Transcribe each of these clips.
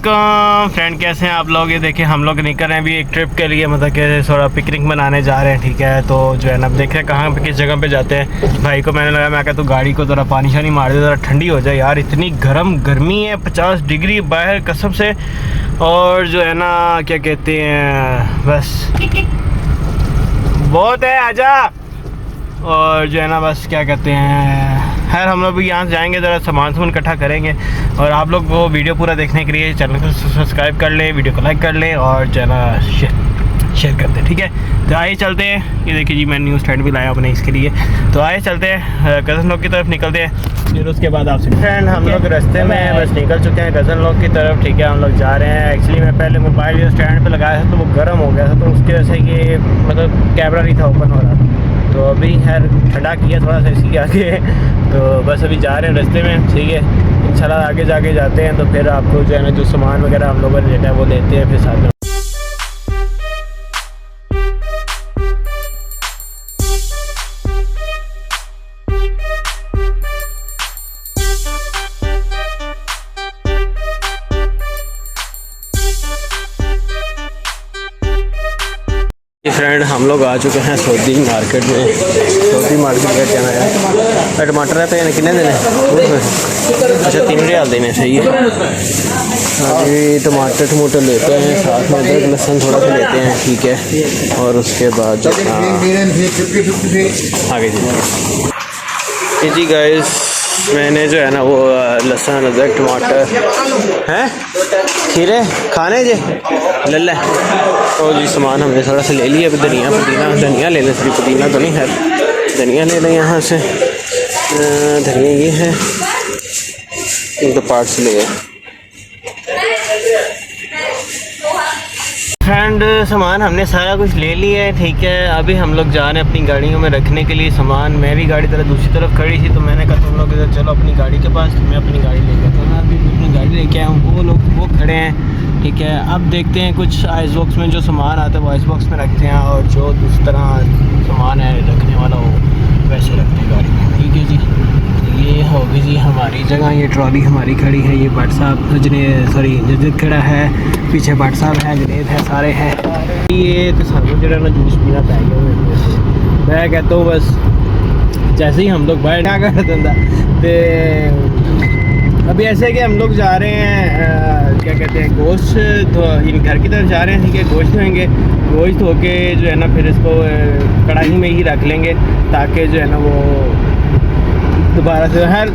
वालेकुम फ्रेंड, कैसे हैं आप लोग। ये देखिए हम लोग निकल रहे हैं अभी एक ट्रिप के लिए, मतलब कि थोड़ा पिकनिक मनाने जा रहे हैं। ठीक है, तो जो है ना अब देख रहे हैं कहाँ पे किस जगह पे जाते हैं। भाई को मैंने लगा, मैं कहता तो गाड़ी को ज़रा पानी शानी मार दे, ज़रा ठंडी हो जाए यार। इतनी गर्मी है, 50 डिग्री बाहर कसम से। और जो है ना क्या कहते हैं, बस बहुत है, आजा। और जो है ना बस क्या कहते हैं, खैर हम लोग भी यहाँ से जाएंगे, ज़रा सामान इकट्ठा करेंगे। और आप लोग वो वीडियो पूरा देखने के लिए चैनल को सब्सक्राइब कर लें, वीडियो को लाइक कर लें और जो है ना शेयर करते हैं। ठीक है, तो आइए चलते हैं। ये देखिए जी, मैं न्यू स्टैंड भी लाया अपने इसके लिए। तो आइए चलते हैं, कज़न लोग की तरफ निकलते हैं। फिर उसके बाद आपसे फ्रेंड हम लोग रास्ते में बस निकल चुके हैं कज़न लोग की तरफ। ठीक है, हम लोग जा रहे हैं। एक्चुअली मैं पहले मोबाइल स्टैंड पर लगाया था तो वो गर्म हो गया था, तो उसकी वजह से ये मतलब कैमरा नहीं था ओपन हो रहा। तो अभी खैर ठंडा किया थोड़ा सा इसी आगे, तो बस अभी जा रहे हैं रास्ते में। ठीक है, इंशाल्लाह आगे जाके जाते हैं तो फिर आपको जो है ना जो सामान वगैरह हम लोगों ने लेना है वो लेते हैं फिर साथ में। फ्रेंड हम लोग आ चुके हैं सऊदी मार्केट में। सऊदी मार्केट का क्या है, टमाटर रहते हैं कितने देने? अच्छा 3 रियाल देने, सही है। अभी टमाटर लेते हैं, साथ में अदरक लहसुन थोड़ा सा लेते हैं। ठीक है, और उसके बाद आगे जी गाइस, मैंने जो है ना वो लहसुन अदरक टमाटर हैं खीरे खाने जे ले तो जी सामान हमने थोड़ा सा ले लिया। अभी धनिया ले लें, सिर्फ पुदीना तो नहीं है, धनिया ले लें यहाँ से। धनिया ये है, एक दो पार्ट्स ले गए। फ्रेंड सामान हमने सारा कुछ ले लिया है। ठीक है, अभी हम लोग जा रहे हैं अपनी गाड़ियों में रखने के लिए सामान। मेरी गाड़ी तरह दूसरी तरफ खड़ी थी, तो मैंने कहा तुम लोग इधर चलो अपनी गाड़ी के पास। तो मैं अपनी गाड़ी लेके तो मैं अभी अपनी गाड़ी लेके आया हूँ, वो लोग वो खड़े हैं। ठीक है, अब देखते हैं कुछ आइस बॉक्स में जो सामान आता है वो आइस बॉक्स में रखते हैं, और जो दूसरी तरह सामान है रखने वाला वो वैसे रखते हैं गाड़ी में। ठीक है जी, ये होगी जी हमारी जगह। ये ट्रॉली हमारी खड़ी है, ये भट्ट साहब जदीद खड़ा है, पीछे भट्ट साहब है, जुनेद है, सारे हैं। ये तो सानू जो ना जूस पीना पै गया। मैं कहता हूँ बस जैसे ही हम लोग बाहर क्या कर दिंदा तो अभी ऐसे कि हम लोग जा रहे हैं क्या कहते हैं गोश्त घर की तरफ जा रहे हैं। ठीक है, गोश्त धोएंगे, गोश्त धो के जो है ना फिर इसको कढ़ाई में ही रख लेंगे, ताकि जो है ना वो दोबारा से हर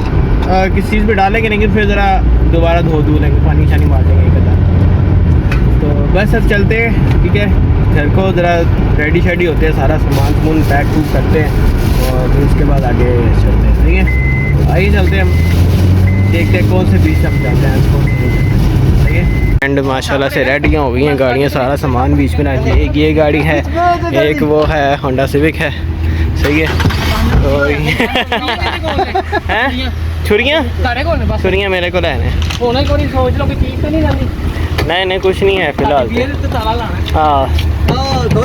किसी चीज़ पे डालेंगे, लेकिन फिर ज़रा दोबारा धो लेंगे, पानी शानी मार देंगे एक अदा। तो बस अब चलते हैं। ठीक है, घर को ज़रा रेडी शेडी होते हैं, सारा सामान पैक वूक करते हैं और फिर उसके बाद आगे चलते हैं। ठीक है, तो आइए चलते हैं, हम देखते हैं कौन से बीच हम जाते हैं, कौन से। ठीक है, एंड माशाल्लाह से रेडियाँ हो गई हैं गाड़ियाँ, सारा सामान बीच में रख दिया। एक ये गाड़ी है, एक वो है होंडा सिविक है। सही है, तो छुरियाँ मेरे को लेने नहीं कुछ नहीं है फिलहाल। हाँ, तो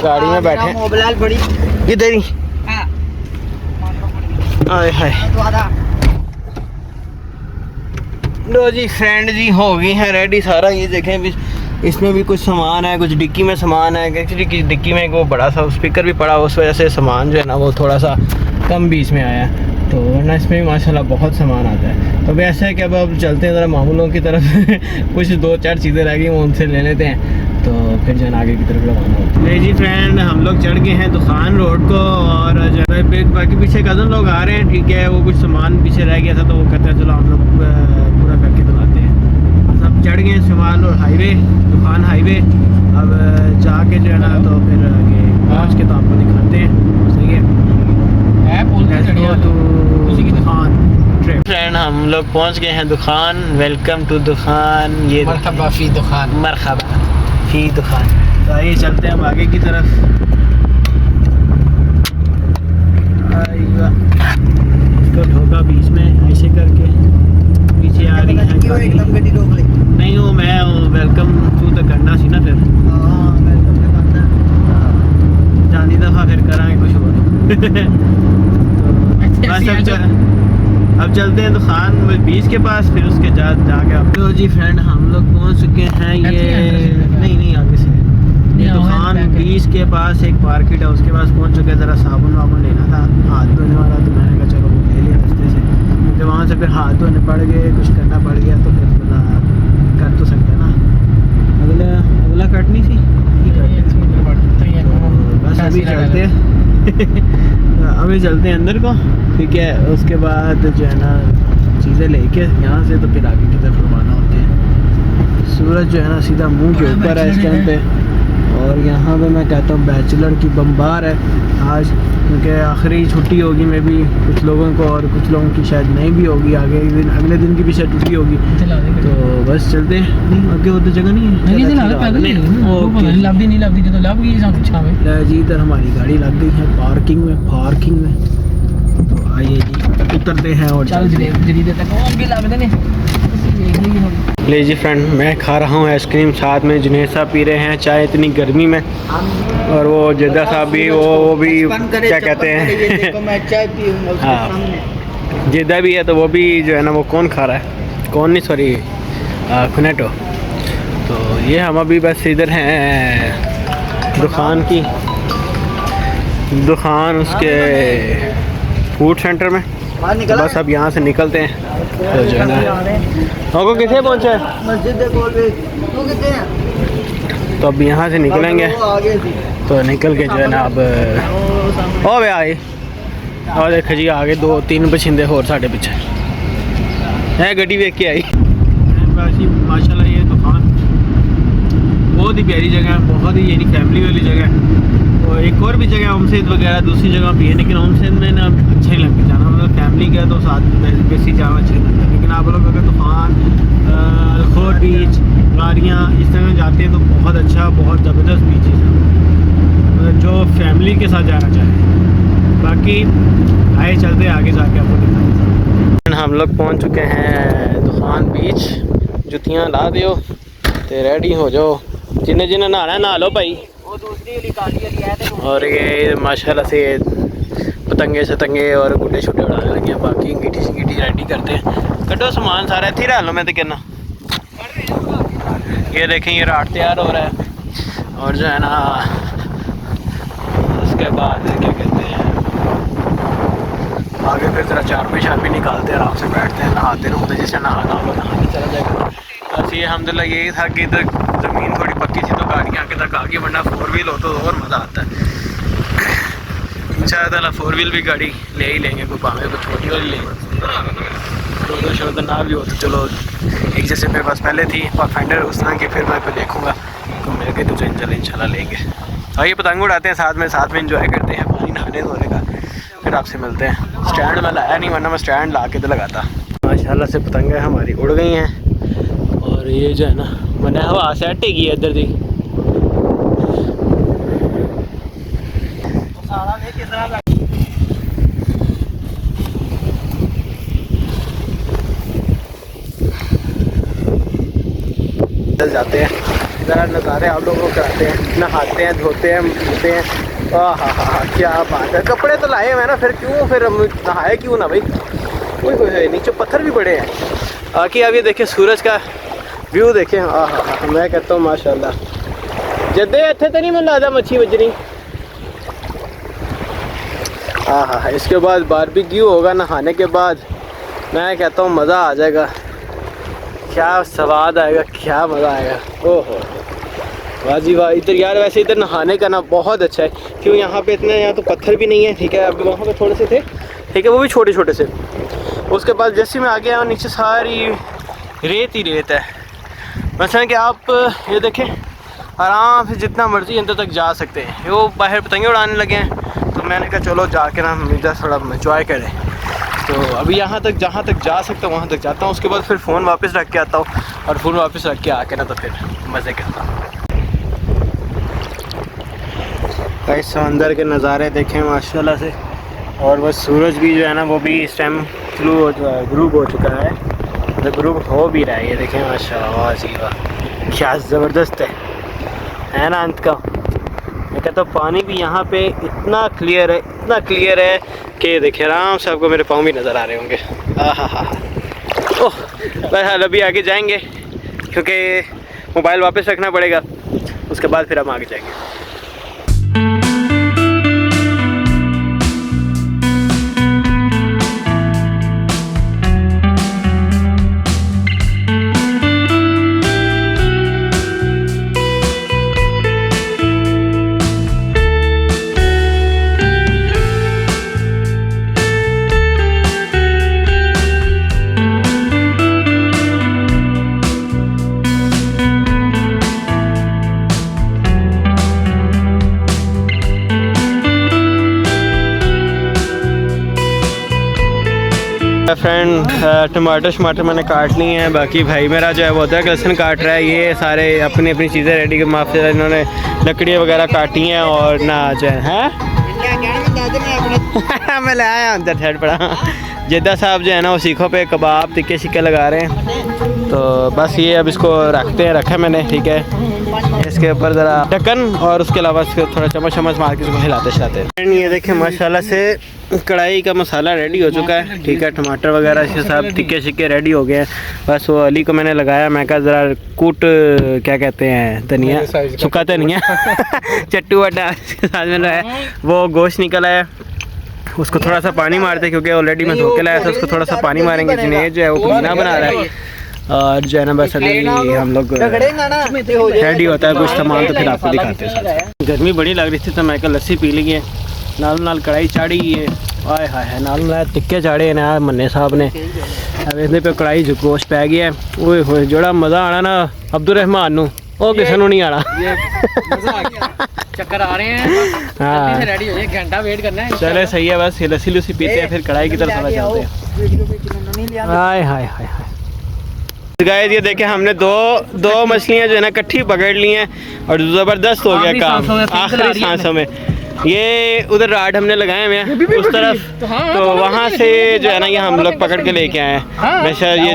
गाड़ी में बैठे इधर ही। आए हाय, लो जी फ्रेंड जी हो गई है रेडी सारा। ये देखें भी इसमें भी कुछ सामान है, कुछ डिक्की में सामान है। एक्चुअली डिक्की में वो बड़ा सा स्पीकर भी पड़ा, उस वजह से सामान जो है ना वो थोड़ा सा कम बीच में आया है। तो वरना इसमें भी माशाल्लाह बहुत सामान आता है। तो वैसे है कि अब चलते हैं ज़रा मामूलों की तरफ कुछ 2-4 चीज़ें रह गई वो उनसे ले लेते हैं, तो फिर जो है आगे की तरफ रवाना होते हैं। जी फ्रेंड हम लोग चढ़ गए हैं दुकान रोड को, और जो है बाकी पीछे कज़न लोग आ रहे हैं। ठीक है, वो कुछ सामान पीछे रह गया था तो वो कहते हैं चलो हम लोग पूरा करके तो लाते हैं। सब चढ़ गए सवाल और हाईवे, दुकान हाईवे। अब जाके जो है ना तो फिर आगे पहुँच के तो आपको दिखाते हैं। सही है, फ्रेंड हम लोग पहुंच गए हैं दुकान। वेलकम टू दुकान, ये मरहबा फी दुकान, मरहबा फी दुकान। तो आइए चलते हैं अब आगे की तरफ। इसको ठोका बीच में ऐसे करके, पीछे आ रही है नहीं वो मैं वेलकम टू तो करना सी ना, फिर जानी दफा फिर करांगे कुछ और। बस अब अब चलते हैं दुकान बीच के पास, फिर उसके जाके आप। तो जी फ्रेंड हम लोग पहुंच चुके हैं, ये नहीं आगे से ये दुकान बीच के पास एक मार्केट है, उसके पास पहुंच चुके हैं। ज़रा साबुन वाबुन लेना था, हाथ धोने वाला, तो मैंने कहा चलो वो ले लिया रास्ते से, क्योंकि वहाँ से फिर हाथ धोने पड़ गए, कुछ करना पड़ गया, तो फिर बोला कर तो सकते हैं ना, अगला कटनी थी बस। अभी चलते अभी चलते हैं अंदर को, ठीक है। उसके बाद जो है ना चीज़ें लेके यहाँ से तो फिर आगे की तरफ रवाना होते हैं। सूरज जो है ना सीधा मुंह के ऊपर है इस टाइम पे, और यहाँ पे मैं कहता हूँ बैचलर की बम्बार है आज, क्योंकि आखिरी छुट्टी होगी में भी कुछ लोगों को, और कुछ लोगों की शायद नहीं भी होगी, आगे दिन अगले दिन की भी शायद छुट्टी होगी। तो बस चलते हैं। नहीं आगे उधर जगह नहीं है जी, इधर हमारी गाड़ी लग गई है पार्किंग में। तो आइए जी उतरते हैं और ले जी फ्रेंड, मैं खा रहा हूँ आइसक्रीम, साथ में जुनेद साहब पी रहे हैं चाय इतनी गर्मी में, और वो जिद्दा साहब भी वो भी क्या कहते हैं हाँ जिद्दा भी है, तो वो भी जो है ना वो कौन खा रहा है, कौन नहीं सॉरी खुनेटो। तो ये हम अभी बस इधर हैं दुकान उसके फूड सेंटर में, तो बस अब यहाँ से निकलते हैं। तो जो है ना आपको कितने पहुँचे तो अब यहाँ से निकलेंगे, तो निकल के जो है ना अब ओ वे आए और देखो जी आगे 2-3 बछिंदे होर साढ़े पीछे है, गड्डी वेख के आई। माशाल्लाह ये दुकान बहुत ही प्यारी जगह है, बहुत ही यानी फैमिली वाली जगह है। तो एक और भी जगह ओमसेद वगैरह दूसरी जगह भी है, लेकिन ओमसेद में ना अच्छे नहीं लगते जाना, मतलब फैमिली का तो साथ बेसी जाना अच्छे लगता है। लेकिन आप लोग अगर तूफ़ान अलखोर बीच गाड़ियाँ इस तरह जाते हैं तो बहुत अच्छा, बहुत ज़बरदस्त बीचेस है, मतलब जो फैमिली के साथ जाना चाहे। बाकी आए चलते आगे जाके आपको दिखाएंगे। हम लोग पहुँच चुके हैं तूफ़ान बीच, जुतियाँ ला दियो तो रेडी हो जाओ, जिन्हें जिन्हें नहाना नहा लो भाई। और ये माशाल्लाह से पतंगे शतंगे और गुड्डे शुड्डे उड़ाने लगे हैं, बाकी गिटी शिटी रेडी करते हैं। कटो सामान सारा इतने रह लो, मैं तो कहना ये देखें ये राट तैयार हो रहा है, और जो है ना उसके बाद क्या कहते हैं आगे फिर ज़रा चारपी निकालते हैं, आराम से बैठते हैं, नहाते रहते, जैसे नहाना होगा नहा के चला जाएगा। बस ये अल्हम्दुलिल्लाह यही था कि इधर ज़मीन थोड़ी पक्की थी तो गाड़ियाँ आगे तक आ गई, वरना 4 व्हील हो तो और मज़ा आता है। इंशाअल्लाह 4 व्हील भी गाड़ी ले ही लेंगे, कोई पावे को छोटी वाली लेंगे, तो शोर ना भी हो तो चलो एक जैसे मेरे पास पहले थी पाथफाइंडर उस तरह की, फिर मैं फिर देखूँगा तो मिल के तो इंशाल्लाह लेंगे। आइए पतंग उड़ाते हैं साथ में इंजॉय करते हैं, पानी नहाने धोने का, फिर आपसे मिलते हैं। स्टैंड में लाया नहीं, वरना मैं स्टैंड ला के तो लगाता। माशाल्लाह से पतंगें हमारी उड़ गई हैं, और ये जो है ना मैंने हवा सेट ही की है इधर दी। इधर जाते हैं, ज़रा नज़ारे आप लोगों को कराते हैं, नहाते हैं धोते हैं धोते हैं। हाँ क्या बात है, कपड़े तो लाए हुए ना, फिर क्यों फिर नहाए क्यों ना भाई। ओए नीचे पत्थर भी बड़े हैं। बाकी अब ये देखें सूरज का व्यू देखें, मैं कहता हूँ माशाल्लाह। जदे इतने तो नहीं मैं लादा मच्छी बजनी। इसके बाद बारबेक्यू होगा नहाने के बाद, मैं कहता हूँ मज़ा आ जाएगा, क्या स्वाद आएगा, क्या मज़ा आएगा। ओहो वाह जी वाह। इधर यार वैसे इधर नहाने का ना बहुत अच्छा है, क्यों यहाँ पे इतने यहाँ तो पत्थर भी नहीं है, ठीक है। अभी वहाँ पे थोड़े से थे, ठीक है, वो भी छोटे छोटे से। उसके बाद जैसे मैं आ गया नीचे सारी रेत ही रेत है, वैसे कि आप ये देखें आराम से जितना मर्ज़ी अंदर तक जा सकते हैं। वो बाहर पतंगे उड़ाने लगे हैं, तो मैंने कहा चलो जाके ना इधर थोड़ा इंजॉय करें। तो अभी यहाँ तक जहाँ तक जा सकता हूँ वहाँ तक जाता हूँ, उसके बाद फिर फ़ोन वापस रख के आता हूँ, और फ़ोन वापस रख के आके ना तो फिर मज़े करता हूँ। कई समंदर के नज़ारे देखें माशाल्लाह से, और बस सूरज भी जो है ना वो भी इस टाइम ग्रूप हो चुका है, मतलब ग्रुप हो भी रहा है। ये देखें माशाल्लाह, वाह जी वाह, क्या ज़बरदस्त है ना अंत का। मैं कहता हूँ पानी भी यहाँ पे इतना क्लियर है कि देखिए आराम से आपको मेरे पाँव भी नज़र आ रहे होंगे। आहा ओह बहरहाल अभी आगे जाएंगे क्योंकि मोबाइल वापस रखना पड़ेगा, उसके बाद फिर हम आगे जाएंगे। फ्रेंड टमाटर मैंने काट लिए हैं, बाकी भाई मेरा जो है वो अदरक लहसुन काट रहा है। ये सारे अपनी अपनी चीज़ें रेडी माफी इन्होंने लकड़ियाँ वगैरह काटी हैं और ना जो है मैं ले आया अंदर साइड पड़ा। जिद्दा साहब जो है ना वो सीखों पे कबाब टिक्के शिक्के लगा रहे हैं, तो बस ये अब इसको रखा मैंने, ठीक है। इसके ऊपर ज़रा ढक्कन और उसके अलावा इसको थोड़ा चम्मच मार के इसको हिलाते हैं। ये देखें माशाल्लाह से कढ़ाई का मसाला रेडी हो चुका है, ठीक है। टमाटर वगैरह इसके सब टिक्के शिक्के रेडी हो गए हैं। बस वो अली को मैंने लगाया, मैं कहा ज़रा कूट क्या कहते हैं धनिया, सूखा धनिया चट्टू वड्डा इसके साथ में है। वो गोश्त निकल आया, उसको थोड़ा सा पानी मारते क्योंकि ऑलरेडी मैं धो के लाया था, उसको थोड़ा सा पानी मारेंगे। जिन्हें जो है वो पुदीना बना रहा है और जो है ना बस अभी हम लोग रेडी होता है कुछ सामान तो फिर आपको दिखाते हैं। गर्मी बड़ी लग रही थी तो मैं कल लस्सी पी ली है, नाल कढ़ाई चाड़ी है, आए हाय नाल टिक्के चाड़े ना मन्ने साहब ने। अब इस पे कढ़ाई गोश्त पै गया, ओए होए जोड़ा मज़ा आना ना अब्दुल रहमान नू, वो किसी को नहीं आना। चक्कर आ रहे हैं, हाँ रेडी हो जाए, घंटा वेट करना है। चले सही है, बस लस्सी लुस्सी पीते हैं फिर कढ़ाई की तरफ चलते हैं। हाय हाय हाय गाइस ये देखें हमने दो मछलियां जो है ना इकट्ठी पकड़ ली हैं और ज़बरदस्त हो गया काम आखिरी सांसों में। ये उधर राड हमने लगाए हुए हैं उस तरफ, तो वहाँ से जो है ना ये हम लोग पकड़ के लेके आए हैं। वैसे ये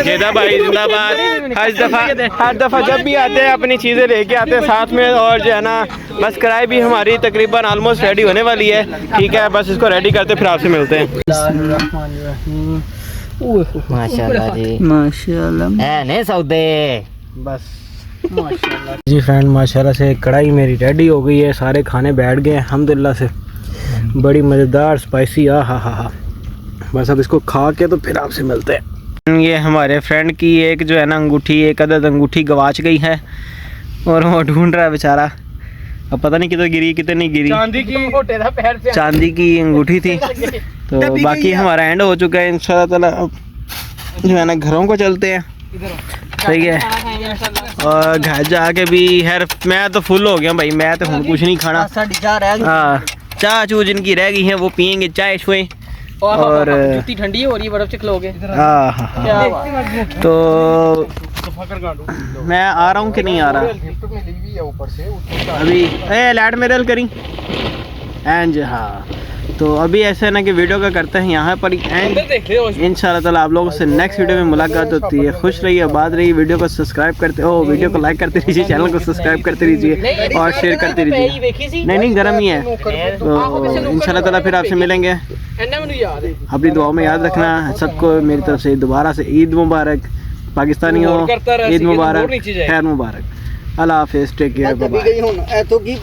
जेदा भाई जिंदाबाद, हर दफ़ा जब भी आते हैं अपनी चीज़ें लेके आते हैं साथ में। और जो है ना बस कढ़ाई भी हमारी तकरीबन ऑलमोस्ट रेडी होने वाली है, ठीक है। बस इसको रेडी करते फिर आपसे मिलते हैं। माशाल्लाह जी माशाल्लाह है ने सौदे बस माशाल्लाह जी फ्रेंड, माशाल्लाह से कढ़ाई मेरी रेडी हो गई है, सारे खाने बैठ गए हैं अल्हम्दुलिल्लाह से, बड़ी मज़ेदार स्पाइसी। हा। बस अब इसको खा के तो फिर आपसे मिलते हैं। ये हमारे फ्रेंड की एक जो है ना अंगूठी, एक अदद अंगूठी गवाच गई है और वो ढूंढ रहा है बेचारा, अब पता नहीं कितने गिरी कितनी नहीं गिरी। चांदी की अंगूठी थी। तो बाकी हमारा एंड हो चुका है, इंशाल्लाह ताला अब जो है ना घरों को चलते हैं, सही है। और घर जाके भी खैर मैं तो फुल हो गया भाई, मैं तो हूँ कुछ नहीं खाना। हाँ चाह चू जिनकी रह गई है वो पियेंगे चाय शुए और जूती ठंडी हो रही है, बर्फ चिखलोगे। तो मैं आ रहा हूँ कि नहीं आ रहा अभी, लाइट मेरल करी एंड। हाँ तो अभी ऐसा है ना कि वीडियो का करते हैं यहाँ पर एंड, इंशाल्लाह ताला आप लोगों से नेक्स्ट वीडियो में मुलाकात होती है। खुश रहिए, आबाद रहिए, वीडियो को सब्सक्राइब करते हो, वीडियो को लाइक करते रहिए, चैनल को सब्सक्राइब करते रहिए और शेयर करते रहिए। नहीं गर्म ही है, तो इंशाल्लाह ताला फिर आपसे मिलेंगे। अपनी दुआओं में याद रखना सबको मेरी तरफ से दोबारा से ईद मुबारक, पाकिस्तानियों ईद मुबारक, खैर मुबारक। अल्लाह हाफिज़, टेक केयर, बाय बाय।